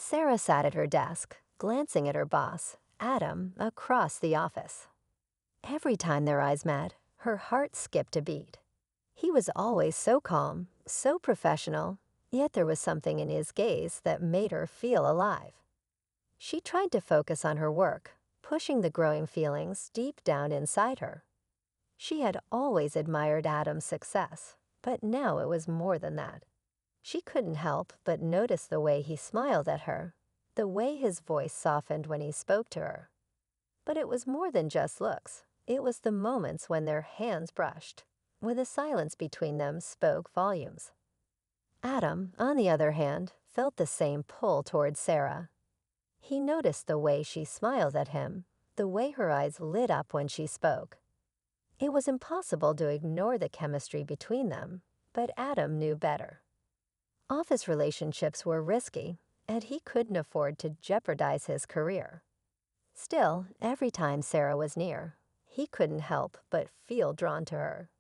Sarah sat at her desk, glancing at her boss, Adam, across the office. Every time their eyes met, her heart skipped a beat. He was always so calm, so professional, yet there was something in his gaze that made her feel alive. She tried to focus on her work, pushing the growing feelings deep down inside her. She had always admired Adam's success, but now it was more than that. She couldn't help but notice the way he smiled at her, the way his voice softened when he spoke to her. But it was more than just looks. It was the moments when their hands brushed, when the silence between them spoke volumes. Adam, on the other hand, felt the same pull towards Sarah. He noticed the way she smiled at him, the way her eyes lit up when she spoke. It was impossible to ignore the chemistry between them, but Adam knew better. Office relationships were risky, and he couldn't afford to jeopardize his career. Still, every time Sarah was near, he couldn't help but feel drawn to her.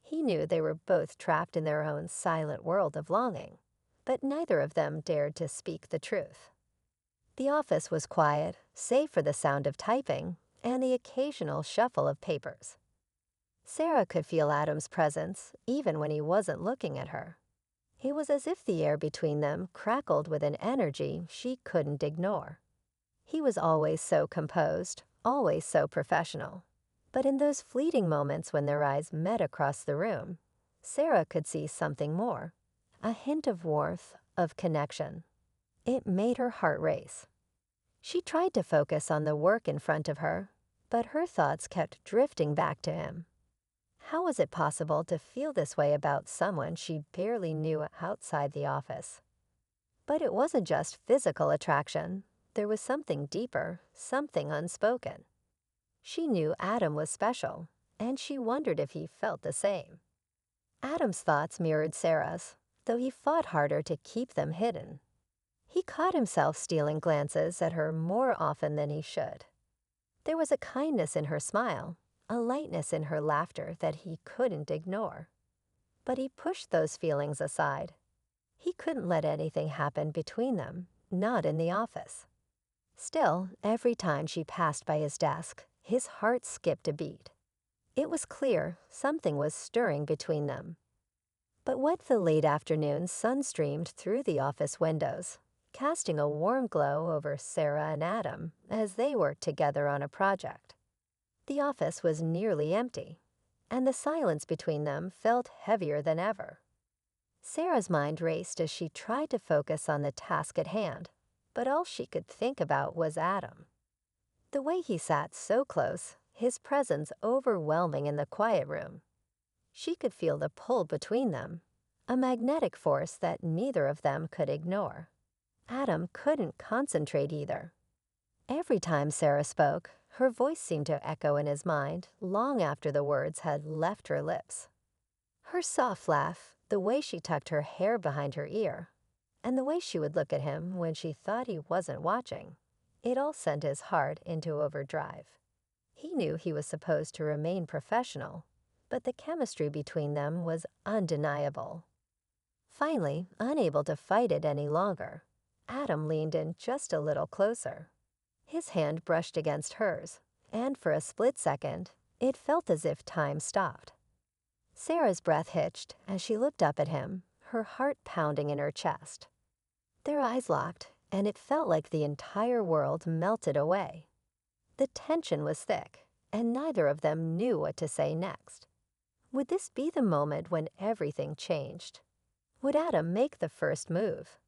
He knew they were both trapped in their own silent world of longing, but neither of them dared to speak the truth. The office was quiet, save for the sound of typing and the occasional shuffle of papers. Sarah could feel Adam's presence even when he wasn't looking at her. It was as if the air between them crackled with an energy she couldn't ignore. He was always so composed, always so professional. But in those fleeting moments when their eyes met across the room, Sarah could see something more, a hint of warmth, of connection. It made her heart race. She tried to focus on the work in front of her, but her thoughts kept drifting back to him. How was it possible to feel this way about someone she barely knew outside the office? But it wasn't just physical attraction. There was something deeper, something unspoken. She knew Adam was special, and she wondered if he felt the same. Adam's thoughts mirrored Sarah's, though he fought harder to keep them hidden. He caught himself stealing glances at her more often than he should. There was a kindness in her smile, a lightness in her laughter that he couldn't ignore. But he pushed those feelings aside. He couldn't let anything happen between them, not in the office. Still, every time she passed by his desk, his heart skipped a beat. It was clear something was stirring between them. But what the late afternoon sun streamed through the office windows, casting a warm glow over Sarah and Adam as they worked together on a project. The office was nearly empty, and the silence between them felt heavier than ever. Sarah's mind raced as she tried to focus on the task at hand, but all she could think about was Adam. The way he sat so close, his presence overwhelming in the quiet room. She could feel the pull between them, a magnetic force that neither of them could ignore. Adam couldn't concentrate either. Every time Sarah spoke, her voice seemed to echo in his mind long after the words had left her lips. Her soft laugh, the way she tucked her hair behind her ear, and the way she would look at him when she thought he wasn't watching, it all sent his heart into overdrive. He knew he was supposed to remain professional, but the chemistry between them was undeniable. Finally, unable to fight it any longer, Adam leaned in just a little closer. His hand brushed against hers, and for a split second, it felt as if time stopped. Sarah's breath hitched as she looked up at him, her heart pounding in her chest. Their eyes locked, and it felt like the entire world melted away. The tension was thick, and neither of them knew what to say next. Would this be the moment when everything changed? Would Adam make the first move?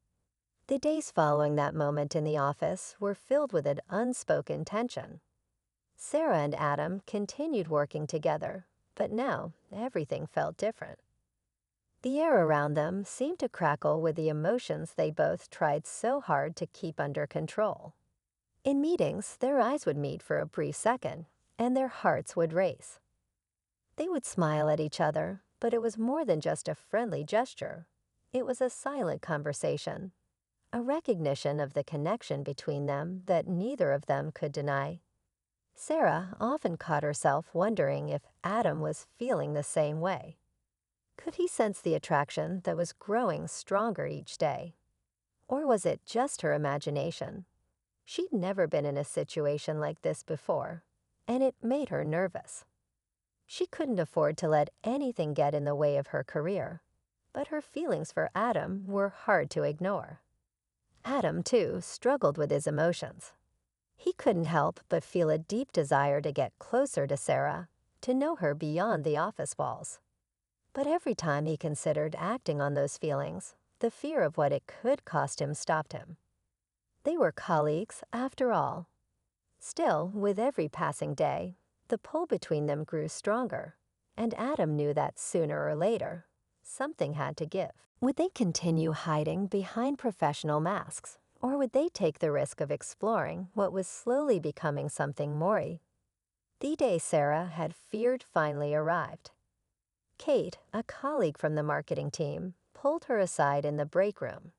The days following that moment in the office were filled with an unspoken tension. Sarah and Adam continued working together, but now everything felt different. The air around them seemed to crackle with the emotions they both tried so hard to keep under control. In meetings, their eyes would meet for a brief second, and their hearts would race. They would smile at each other, but it was more than just a friendly gesture. It was a silent conversation, a recognition of the connection between them that neither of them could deny. Sarah often caught herself wondering if Adam was feeling the same way. Could he sense the attraction that was growing stronger each day? Or was it just her imagination? She'd never been in a situation like this before, and it made her nervous. She couldn't afford to let anything get in the way of her career, but her feelings for Adam were hard to ignore. Adam, too, struggled with his emotions. He couldn't help but feel a deep desire to get closer to Sarah, to know her beyond the office walls. But every time he considered acting on those feelings, the fear of what it could cost him stopped him. They were colleagues, after all. Still, with every passing day, the pull between them grew stronger, and Adam knew that sooner or later, something had to give. Would they continue hiding behind professional masks, or would they take the risk of exploring what was slowly becoming something more? The day Sarah had feared finally arrived. Kate, a colleague from the marketing team, pulled her aside in the break room.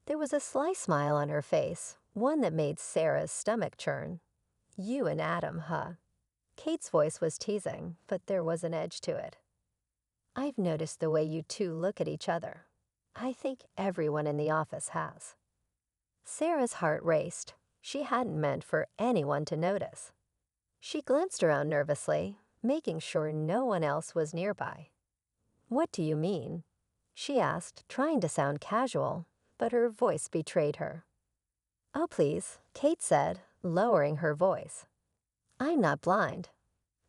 There was a sly smile on her face, one that made Sarah's stomach churn. "You and Adam, huh?" Kate's voice was teasing, but there was an edge to it. "I've noticed the way you two look at each other. I think everyone in the office has." Sarah's heart raced. She hadn't meant for anyone to notice. She glanced around nervously, making sure no one else was nearby. "What do you mean?" she asked, trying to sound casual, but her voice betrayed her. "Oh, please," Kate said, lowering her voice. "I'm not blind.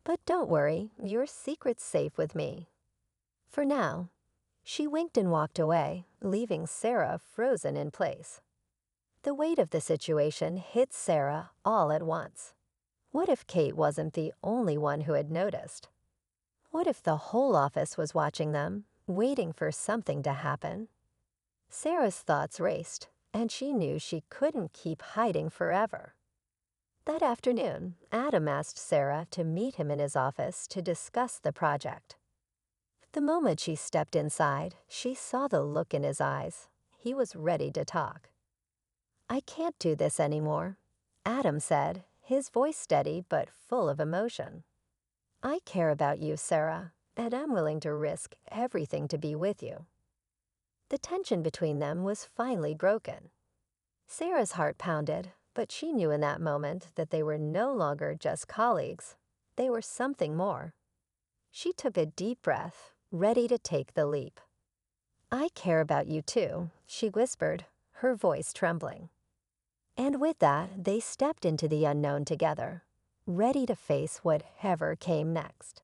But don't worry, your secret's safe with me. For now." She winked and walked away, leaving Sarah frozen in place. The weight of the situation hit Sarah all at once. What if Kate wasn't the only one who had noticed? What if the whole office was watching them, waiting for something to happen? Sarah's thoughts raced, and she knew she couldn't keep hiding forever. That afternoon, Adam asked Sarah to meet him in his office to discuss the project. The moment she stepped inside, she saw the look in his eyes. He was ready to talk. "I can't do this anymore," Adam said, his voice steady but full of emotion. "I care about you, Sarah, and I'm willing to risk everything to be with you." The tension between them was finally broken. Sarah's heart pounded, but she knew in that moment that they were no longer just colleagues. They were something more. She took a deep breath, ready to take the leap. "I care about you too," she whispered, her voice trembling. And with that, they stepped into the unknown together, ready to face whatever came next.